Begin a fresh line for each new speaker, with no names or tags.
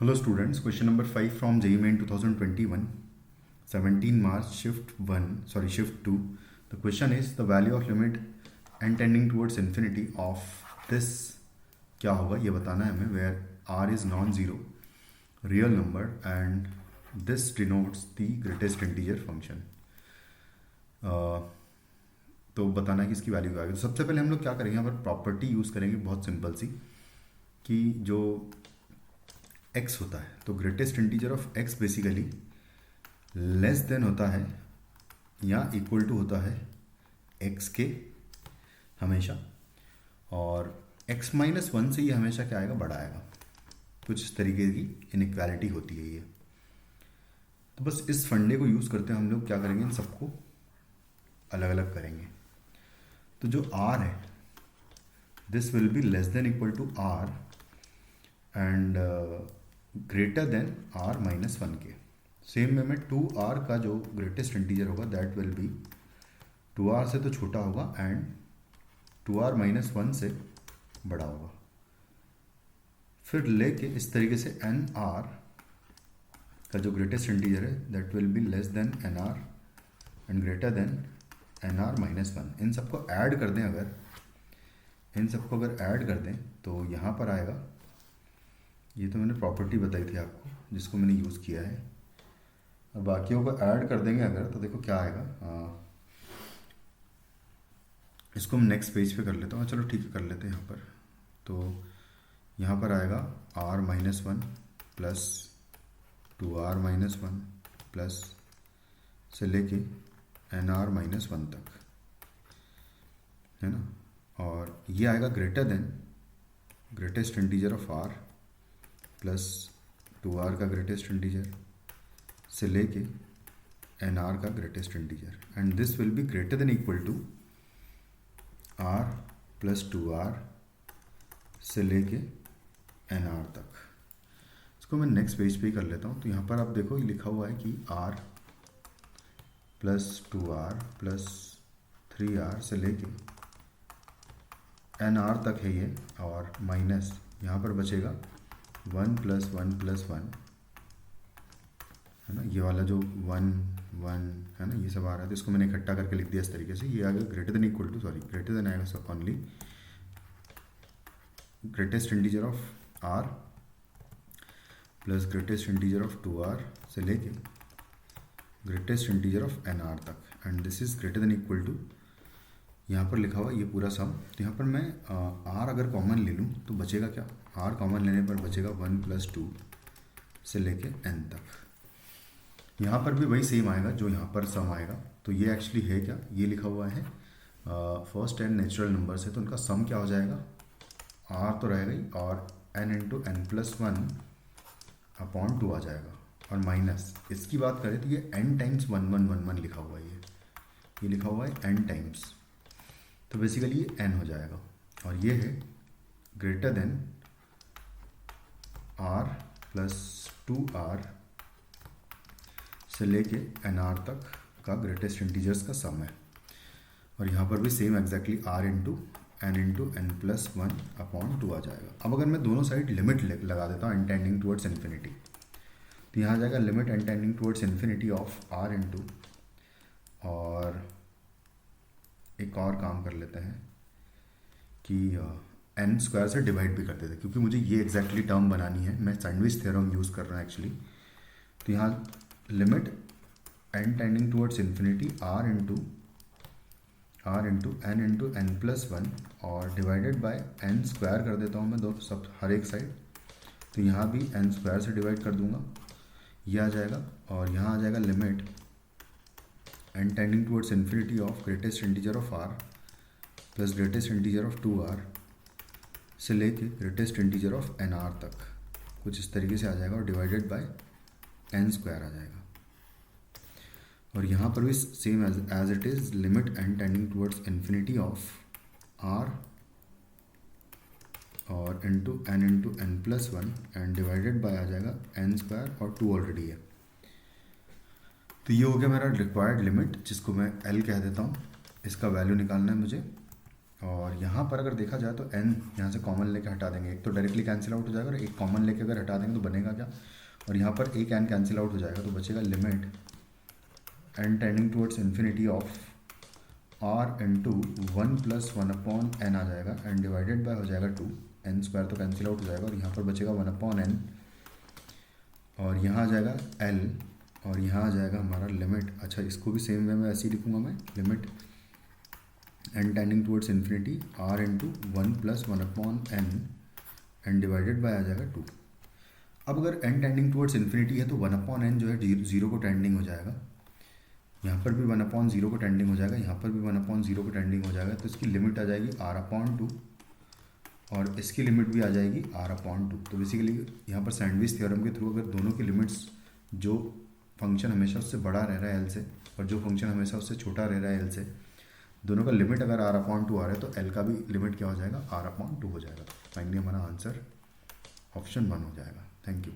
Hello students, question number 5 from JEE Main 2021, 17 March, shift 1, sorry, shift 2. The question is the value of limit n tending towards infinity of this क्या होगा ये बताना है हमें, where r is non-zero real number and this denotes the greatest integer function. तो बताना है कि इसकी वैल्यू क्या आएगी. तो सबसे पहले हम लोग क्या करेंगे, यहाँ पर प्रॉपर्टी यूज़ करेंगे बहुत सिंपल सी, कि जो x होता है तो greatest integer of x basically less than होता है या इक्वल टू होता है x के हमेशा, और x माइनस वन से ये हमेशा क्या आएगा, बड़ा आएगा. कुछ इस तरीके की इनइक्वालिटी होती है ये. तो बस इस फंडे को यूज़ करते हैं हम लोग क्या करेंगे, इन सबको अलग अलग करेंगे. तो जो r है this will be less than equal to r and greater than r minus one के. सेम वे में 2r का जो ग्रेटेस्ट इंटीजर होगा दैट विल बी 2r से तो छोटा होगा एंड 2r माइनस वन से बड़ा होगा. फिर लेके इस तरीके से nr का जो ग्रेटेस्ट इंटीजर है that will be less than nr and greater than nr minus one. इन सबको ऐड कर दें, अगर ऐड कर दें तो यहाँ पर आएगा, ये तो मैंने प्रॉपर्टी बताई थी आपको जिसको मैंने यूज़ किया है. और बाकियों को ऐड कर देंगे अगर, तो देखो क्या आएगा. इसको हम नेक्स्ट पेज पे कर लेता हूँ. चलो ठीक है, कर लेते हैं यहाँ पर. तो यहाँ पर आएगा r minus one plus 2r minus one plus से लेके nr माइनस वन तक, है ना. और ये आएगा greater than greatest integer of r plus 2r का ग्रेटेस्ट इंटीजर से लेके nr का greatest integer, and this will be greater than equal to r plus 2r से लेके nr तक. इसको मैं नेक्स्ट पेज पे ही कर लेता हूँ. तो यहाँ पर आप देखो ये लिखा हुआ है कि r plus 2r plus 3r से लेके nr तक है ये, और माइनस यहाँ पर बचेगा 1 प्लस वन, है ना. ये वाला जो 1 1 है ना, ये सब आ रहा है तो इसको मैंने इकट्ठा करके लिख दिया इस तरीके से. ये आ गया greater than equal to, sorry greater than आएगा सब only greatest integer of r plus greatest integer of 2r से लेके ग्रेटेस्ट इंटीजर ऑफ nr तक, and this is greater than equal to, यहाँ पर लिखा हुआ ये पूरा सम. तो यहाँ पर मैं r अगर कॉमन ले लूँ तो बचेगा क्या, r कॉमन लेने पर बचेगा 1 प्लस 2 से लेके n तक. यहाँ पर भी वही सेम आएगा जो यहाँ पर सम आएगा. तो ये एक्चुअली है क्या, ये लिखा हुआ है फर्स्ट n नेचुरल नंबर से, तो उनका सम क्या हो जाएगा, r तो रहेगा ही और n into N plus one upon two आ जाएगा, और माइनस इसकी बात करें तो ये n टाइम्स 1 1 1 1 लिखा हुआ है, ये लिखा हुआ है n टाइम्स. तो बेसिकली ये n हो जाएगा, और ये है greater than r plus 2r से लेके nr तक का ग्रेटेस्ट इंटीजर्स का सम है. और यहाँ पर भी same exactly r into N plus one upon two आ जाएगा. अब अगर मैं दोनों साइड लिमिट लगा देता हूँ n टेंडिंग टुवर्ड्स इन्फिनिटी, तो यहाँ आ जाएगा limit n tending towards infinity of r into, और एक और काम कर लेते हैं कि n स्क्वायर से डिवाइड भी कर देते हैं, क्योंकि मुझे ये एग्जैक्टली टर्म बनानी है. मैं सैंडविच थ्योरम यूज़ कर रहा हूँ एक्चुअली. तो यहाँ limit n tending towards infinity r into N plus one और डिवाइडेड बाय n स्क्वायर कर देता हूँ मैं दो सब हर एक साइड. तो यहाँ भी n स्क्वायर से डिवाइड कर दूंगा, ये आ जाएगा. और यहाँ आ जाएगा limit n tending towards infinity of greatest integer of r plus greatest integer of 2r से लेके ग्रेटेस्ट इंटीजर ऑफ nr तक, कुछ इस तरीके से आ जाएगा, और डिवाइडेड बाय n स्क्वायर आ जाएगा. और यहाँ पर भी same as it is limit n tending towards infinity of r और into N plus one and divided by आ जाएगा n स्क्वायर, और 2 ऑलरेडी है. तो ये हो गया मेरा रिक्वायर्ड लिमिट, जिसको मैं l कह देता हूँ. इसका वैल्यू निकालना है मुझे, और यहाँ पर अगर देखा जाए तो n यहाँ से कॉमन लेके हटा देंगे, एक तो डायरेक्टली कैंसिल आउट हो जाएगा, और एक कॉमन लेके अगर हटा देंगे तो बनेगा क्या, और यहाँ पर एक n कैंसिल आउट हो जाएगा तो बचेगा limit n tending towards infinity of r into 1 plus 1/n आ जाएगा, एंड डिवाइडेड बाय हो जाएगा 2, n स्क्वायर तो कैंसिल आउट हो जाएगा, और यहाँ पर बचेगा 1/n, और यहाँ आ जाएगा l, और यहाँ आ जाएगा हमारा लिमिट, अच्छा इसको भी सेम वे में ऐसे ही लिखूँगा मैं, limit n tending towards infinity r into 1 plus 1/n and divided by आ जाएगा 2। अब अगर n टेंडिंग टुवर्ड्स इन्फिनिटी है तो 1/n जो है जीरो को टेंडिंग हो जाएगा, यहाँ पर भी 1/0 को टेंडिंग हो जाएगा, यहाँ पर भी 1/0 को टेंडिंग हो जाएगा, तो इसकी लिमिट आ जाएगी r/2, और इसकी लिमिट भी आ जाएगी r/2। तो बेसिकली यहाँ पर सैंडविच थ्योरम के थ्रू अगर दोनों की लिमिट्स, जो फंक्शन हमेशा उससे बड़ा रह रहा है l से, और जो फंक्शन हमेशा उससे छोटा रह रहा है l से, दोनों का लिमिट अगर r/2 आ रहा है तो l का भी लिमिट क्या हो जाएगा, r/2 हो जाएगा। फाइनली हमारा आंसर ऑप्शन 1 हो जाएगा। Thank you.